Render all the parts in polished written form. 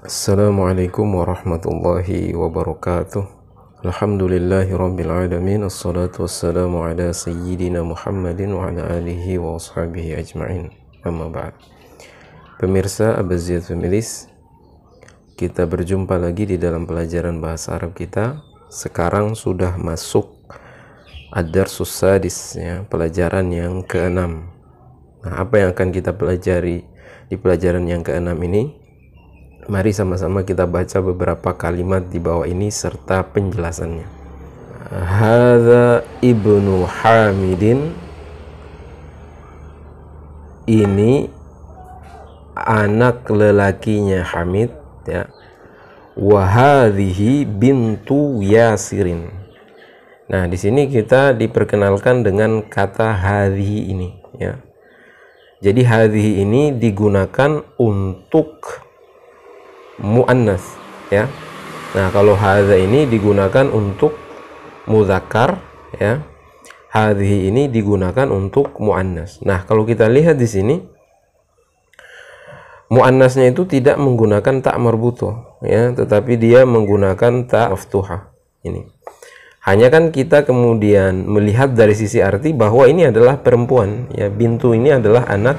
Assalamualaikum warahmatullahi wabarakatuh. Alhamdulillahi rabbil alamin. Assalatu wassalamu ala sayyidina Muhammadin wa ala alihi wa ashabihi ajma'in. Amma ba'd. Pemirsa Abaziyat Familis, kita berjumpa lagi di dalam pelajaran bahasa Arab kita. Sekarang sudah masuk ad-darsus sadis, ya, pelajaran yang ke-6. Nah, apa yang akan kita pelajari di pelajaran yang ke-6 ini? Mari sama-sama kita baca beberapa kalimat di bawah ini serta penjelasannya. Hadza Ibnu Hamidin, ini anak lelakinya Hamid, ya. Wa hadhihi bintu Yasirin. Nah, di sini kita diperkenalkan dengan kata hadhihi ini, ya. Jadi hadhihi ini digunakan untuk muannas, ya. Nah, kalau hadza ini digunakan untuk muzakkar, ya. Hadhihi ini digunakan untuk muannas. Nah, kalau kita lihat di sini muannasnya itu tidak menggunakan ta marbutoh, ya, tetapi dia menggunakan ta maftuhah. Ini. Hanya kan kita kemudian melihat dari sisi arti bahwa ini adalah perempuan, ya. Bintu ini adalah anak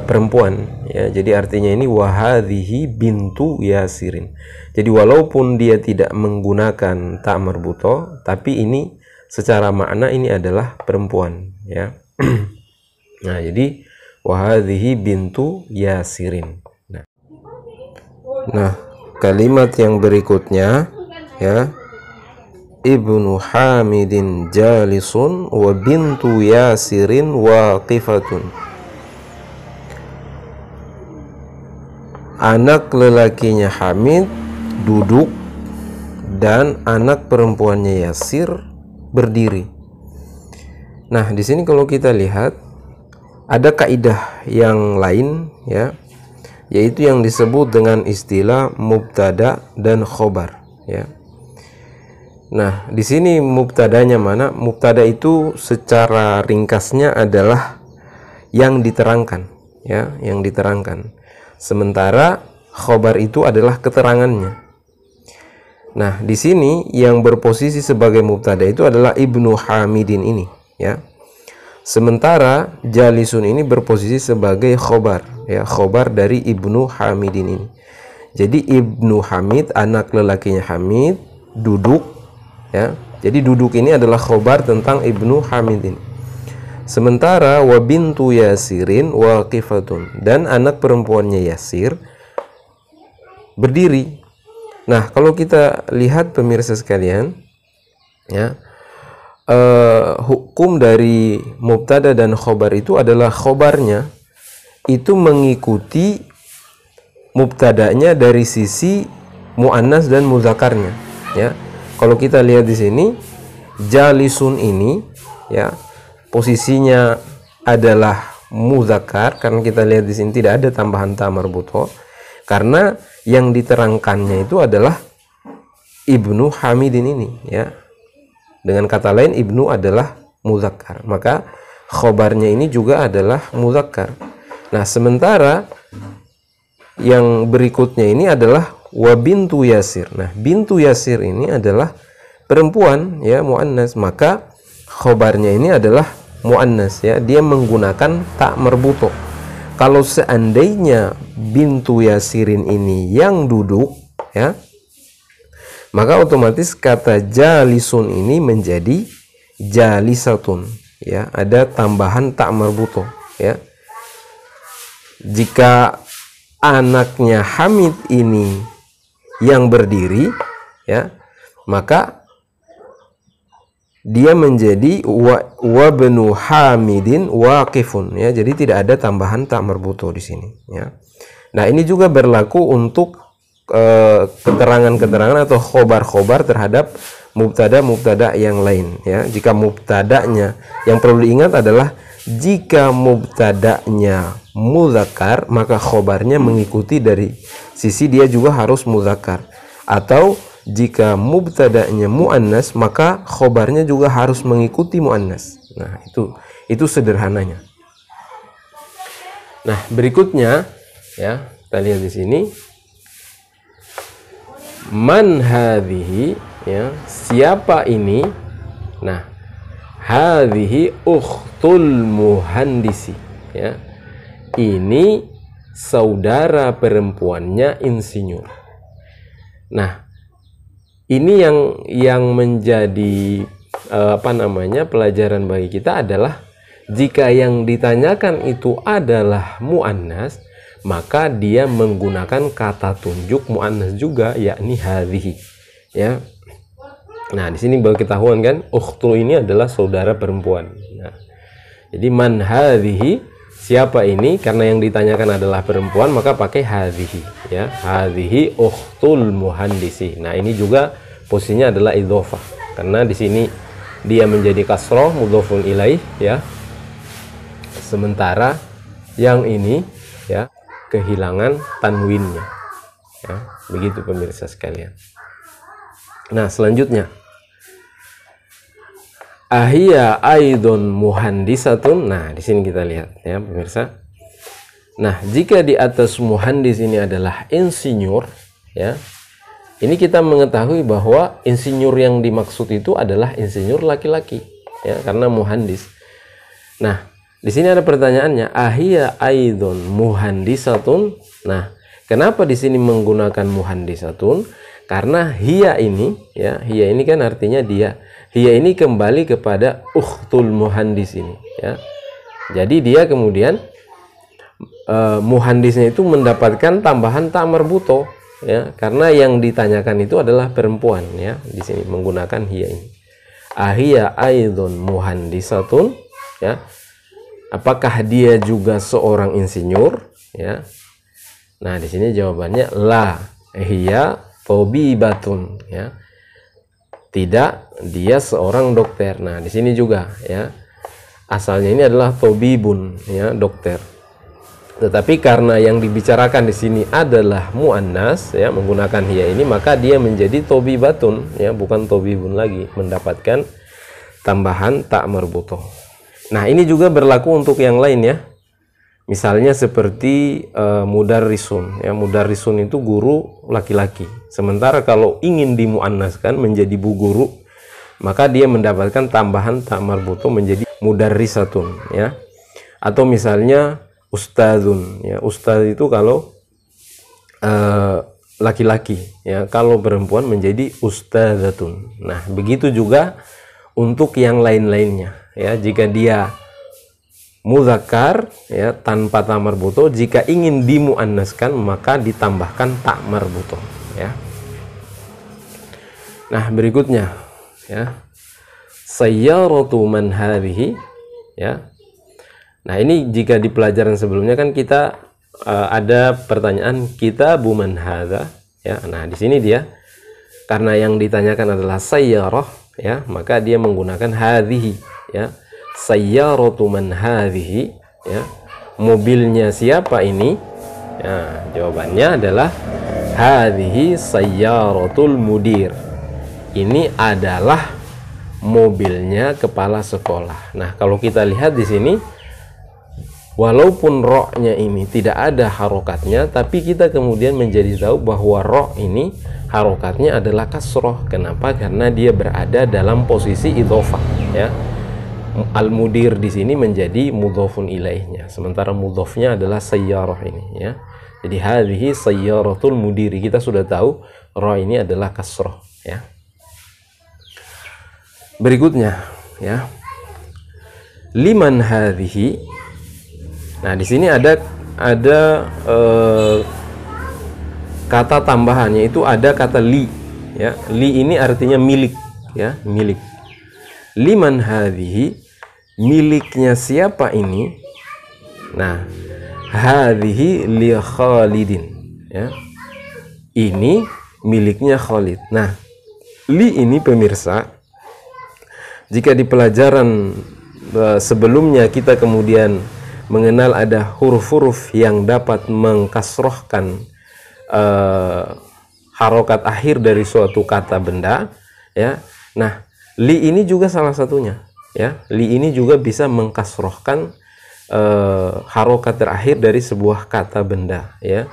perempuan, ya. Jadi artinya ini wahadhihi bintu Yasirin. Jadi walaupun dia tidak menggunakan ta marbutoh, tapi ini secara makna ini adalah perempuan, ya. Nah, jadi wahadhihi bintu Yasirin. Nah, kalimat yang berikutnya, ya, Ibnu Hamidin jalisun wa bintu Yasirin waqifatun. Anak lelakinya Hamid duduk dan anak perempuannya Yasir berdiri. Nah, di sini kalau kita lihat ada kaidah yang lain, ya, yaitu yang disebut dengan istilah mubtada dan khobar, ya. Nah, di sini mubtadanya mana? Mubtada itu secara ringkasnya adalah yang diterangkan, ya, yang diterangkan. Sementara khobar itu adalah keterangannya. Nah, di sini yang berposisi sebagai mubtada itu adalah Ibnu Hamidin ini, ya. Sementara jalisun ini berposisi sebagai khobar, ya, khobar dari Ibnu Hamidin ini. Jadi Ibnu Hamid, anak lelakinya Hamid, duduk, ya. Jadi duduk ini adalah khobar tentang Ibnu Hamidin. Sementara wa bintu Yasirin waqifatun, dan anak perempuannya Yasir berdiri. Nah, kalau kita lihat pemirsa sekalian, ya, hukum dari mubtada dan khobar itu adalah khobarnya itu mengikuti mubtadanya dari sisi muannas dan muzakarnya, ya. Kalau kita lihat di sini jalisun ini, ya, posisinya adalah muzakkar karena kita lihat di sini tidak ada tambahan ta marbutoh, karena yang diterangkannya itu adalah Ibnu Hamidin ini, ya. Dengan kata lain Ibnu adalah muzakkar, maka khobarnya ini juga adalah muzakkar. Nah, sementara yang berikutnya ini adalah wa bintu Yasir. Nah, bintu Yasir ini adalah perempuan, ya, muannas, maka khobarnya ini adalah muannas, ya, dia menggunakan ta marbutoh. Kalau seandainya bintu Yasirin ini yang duduk, ya, maka otomatis kata jalisun ini menjadi jalisatun, ya, ada tambahan ta marbutoh, ya. Jika anaknya Hamid ini yang berdiri, ya, maka dia menjadi wabnu Hamidin waqifun, ya. Jadi tidak ada tambahan ta marbutoh di sini, ya. Nah, ini juga berlaku untuk keterangan-keterangan atau khobar-khobar terhadap mubtada yang lain, ya. Jika mubtadanya, yang perlu diingat adalah jika mubtadanya muzakkar, maka khobarnya mengikuti dari sisi dia juga harus muzakkar. Atau jika mubtada'nya muannas, maka khobarnya juga harus mengikuti muannas. Nah, itu sederhananya. Nah, berikutnya, ya, Kita lihat di sini. Man hadhihi, ya, siapa ini? Nah, hadhihi ukhtul muhandisi, ya. Ini saudara perempuannya insinyur. Nah, ini yang menjadi pelajaran bagi kita adalah jika yang ditanyakan itu adalah muannas, maka dia menggunakan kata tunjuk muannas juga, yakni hadhihi, ya. Nah, di sini baru ketahuan kan, ukhtu ini adalah saudara perempuan. Nah, jadi man hadhihi, siapa ini? Karena yang ditanyakan adalah perempuan, maka pakai hadhihi, ya. Hadhihi ukhtul muhandisi. Nah, ini juga posisinya adalah idhofah, karena di sini dia menjadi kasroh mudhofun ilaih, ya. Sementara yang ini, ya, kehilangan tanwinnya, ya. Begitu pemirsa sekalian. Nah, selanjutnya ahia aidon muhandisatun. Nah, di sini kita lihat, ya pemirsa. Nah, jika di atas muhandis ini adalah insinyur, ya, ini kita mengetahui bahwa insinyur yang dimaksud itu adalah insinyur laki-laki, ya, karena muhandis. Nah, di sini ada pertanyaannya, ahia aidon muhandisatun. Nah, kenapa di sini menggunakan muhandisatun? Karena hiya ini, ya, hiya ini kan artinya dia. Hiya ini kembali kepada ukhtul muhandis ini, ya. Jadi dia kemudian muhandisnya itu mendapatkan tambahan tak marbuto, ya, karena yang ditanyakan itu adalah perempuan, ya. Di sini menggunakan hiya ini. Ahia aidon muhandisatun, ya. Apakah dia juga seorang insinyur, ya? Nah, di sini jawabannya la, hiya tabibatun, ya. Tidak, dia seorang dokter. Nah, di sini juga, ya. Asalnya ini adalah tabibun, ya, dokter. Tetapi karena yang dibicarakan di sini adalah muannas, ya, menggunakan hiya ini, maka dia menjadi tabibatun, ya, bukan tabibun lagi, mendapatkan tambahan tak marbutoh. Nah, ini juga berlaku untuk yang lain, ya. Misalnya seperti mudarrisun, ya. Mudarrisun itu guru laki-laki. Sementara kalau ingin dimuannaskan menjadi bu guru, maka dia mendapatkan tambahan tak marbuto menjadi mudarrisatun, ya. Atau misalnya ustadzun, ya. Ustadz itu kalau laki-laki, ya. Kalau perempuan menjadi ustadzatun. Nah, begitu juga untuk yang lain-lainnya, ya. Jika dia muzakkar, ya, tanpa tak marbuto, jika ingin dimuannaskan maka ditambahkan tak marbuto, ya. Nah, berikutnya, ya, sayyaratu man hadhihi, ya. Nah, ini jika di pelajaran sebelumnya kan kita ada pertanyaan kitabu man hadza, ya. Nah, di sini dia karena yang ditanyakan adalah sayyarah, ya, maka dia menggunakan hadhihi, ya. Sayyaratu man hadhihi, ya. Mobilnya siapa ini? Ya, jawabannya adalah hadhihi sayyaratul mudir. Ini adalah mobilnya kepala sekolah. Nah, kalau kita lihat di sini, walaupun ro-nya ini tidak ada harokatnya, tapi kita kemudian menjadi tahu bahwa ro ini harokatnya adalah kasroh. Kenapa? Karena dia berada dalam posisi idhofah, ya. Al-mudir di sini menjadi mudhofun ilaihnya, sementara mudhofnya adalah sayyarah ini, ya. Jadi hadhihi sayyaratul mudiri, kita sudah tahu ra ini adalah kasroh, ya. Berikutnya, ya, liman hadhihi. Nah, di sini ada kata tambahannya, itu ada kata li, ya. Li ini artinya milik, ya, milik. Liman hadhihi, miliknya siapa ini? Nah, hadhihi li Khalidin, ya. Ini miliknya Khalid. Nah, li ini pemirsa, jika di pelajaran sebelumnya kita kemudian mengenal ada huruf-huruf yang dapat mengkasrohkan harokat akhir dari suatu kata benda, ya. Nah, li ini juga salah satunya, ya. Li ini juga bisa mengkasrohkan harokat terakhir dari sebuah kata benda, ya.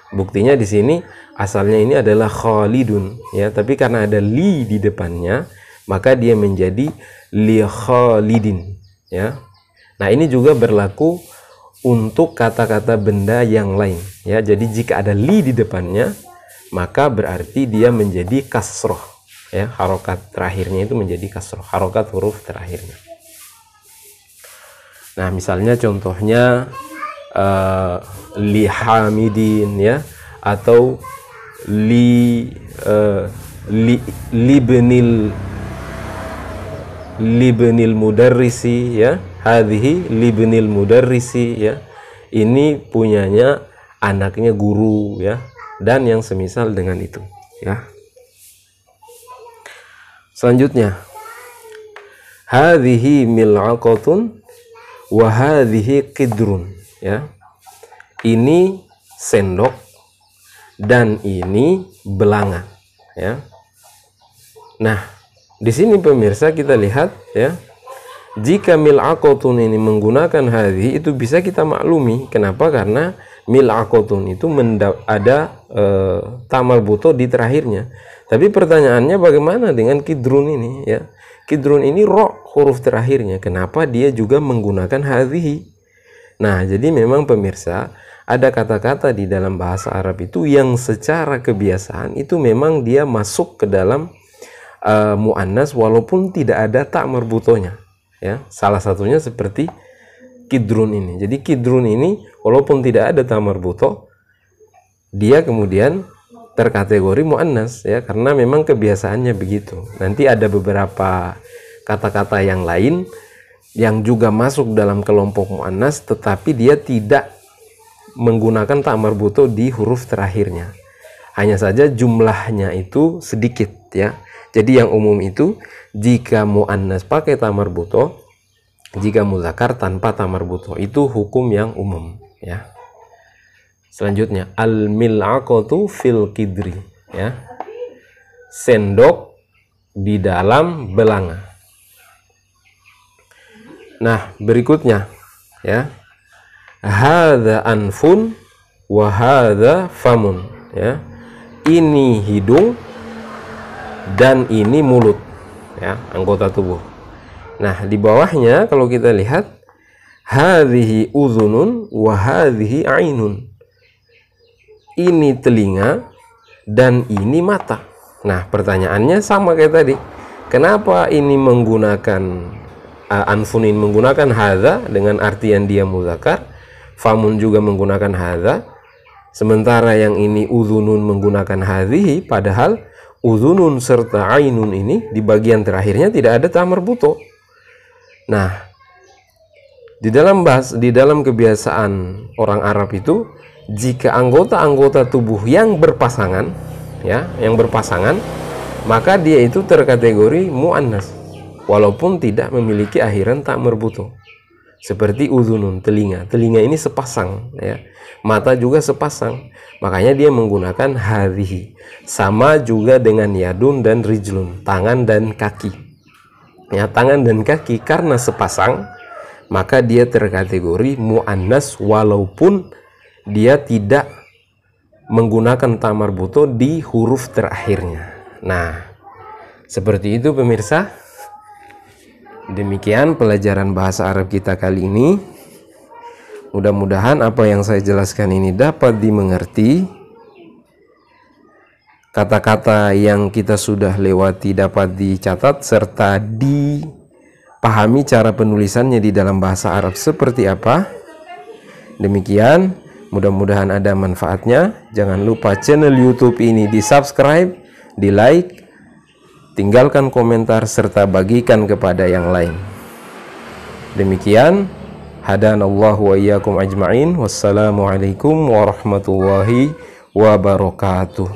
Buktinya di sini asalnya ini adalah khalidun, ya, tapi karena ada li di depannya, maka dia menjadi li khalidin, ya. Nah, ini juga berlaku untuk kata-kata benda yang lain, ya. Jadi jika ada li di depannya, maka berarti dia menjadi kasroh, ya. Harokat terakhirnya itu menjadi kasroh, harokat huruf terakhirnya. Nah, misalnya contohnya li hamidin, ya, atau libnil mudarrisi, ya, hadhihi libnil mudarrisi, ya, ini punyanya anaknya guru, ya, dan yang semisal dengan itu, ya. Selanjutnya, hadhihi mil'aqatun wa hadhihi qidrun, ya, ini sendok dan ini belanga, ya. Nah, di sini pemirsa kita lihat, ya, jika mil'aqatun ini menggunakan hadhi, itu bisa kita maklumi. Kenapa? Karena mil'aqatun itu ada ta marbuto di terakhirnya. Tapi pertanyaannya bagaimana dengan kidrun ini, ya? Kidrun ini ro huruf terakhirnya. Kenapa dia juga menggunakan hadhi? Nah, jadi memang pemirsa, ada kata-kata di dalam bahasa Arab itu yang secara kebiasaan itu memang dia masuk ke dalam mu'annas walaupun tidak ada ta marbutonya, ya. Salah satunya seperti kidrun ini. Jadi kidrun ini walaupun tidak ada ta marbuto, dia kemudian terkategori mu'annas, ya, karena memang kebiasaannya begitu. Nanti ada beberapa kata-kata yang lain yang juga masuk dalam kelompok mu'annas tetapi dia tidak menggunakan ta marbuto di huruf terakhirnya. Hanya saja jumlahnya itu sedikit, ya. Jadi yang umum itu jika mu'annas pakai ta marbuto, jika muzakkar tanpa ta marbuto, itu hukum yang umum, ya. Selanjutnya, al-mil'aqatu fil qidri, ya. Sendok di dalam belanga. Nah, berikutnya, ya. Hadza anfun wa hadza famun, ya. Ini hidung dan ini mulut, ya, anggota tubuh. Nah, di bawahnya kalau kita lihat hadhihi udhunun wa hadhihi ainun. Ini telinga dan ini mata. Nah, pertanyaannya sama kayak tadi. Kenapa ini menggunakan anfunin menggunakan hadza dengan artian dia muzakkar, famun juga menggunakan hadza, sementara yang ini udhunun menggunakan hadhihi, padahal udhunun serta ainun ini di bagian terakhirnya tidak ada ta marbuto. Nah, di dalam kebiasaan orang Arab itu, jika anggota-anggota tubuh yang berpasangan, ya, maka dia itu terkategori mu'annas walaupun tidak memiliki akhiran ta marbuto. Seperti udhunun, telinga ini sepasang, ya. Mata juga sepasang, makanya dia menggunakan hadhihi. Sama juga dengan yadun dan rijlun, tangan dan kaki, ya. Tangan dan kaki karena sepasang, maka dia terkategori mu'annas walaupun dia tidak menggunakan ta marbuto di huruf terakhirnya. Nah, seperti itu pemirsa. Demikian pelajaran bahasa Arab kita kali ini. Mudah-mudahan apa yang saya jelaskan ini dapat dimengerti. Kata-kata yang kita sudah lewati dapat dicatat serta dipahami cara penulisannya di dalam bahasa Arab seperti apa. Demikian, mudah-mudahan ada manfaatnya. Jangan lupa channel YouTube ini di-subscribe, di-like, tinggalkan komentar serta bagikan kepada yang lain. Demikian, hadanallahu wa iyyakum ajma'in. Wassalamualaikum warahmatullahi wabarakatuh.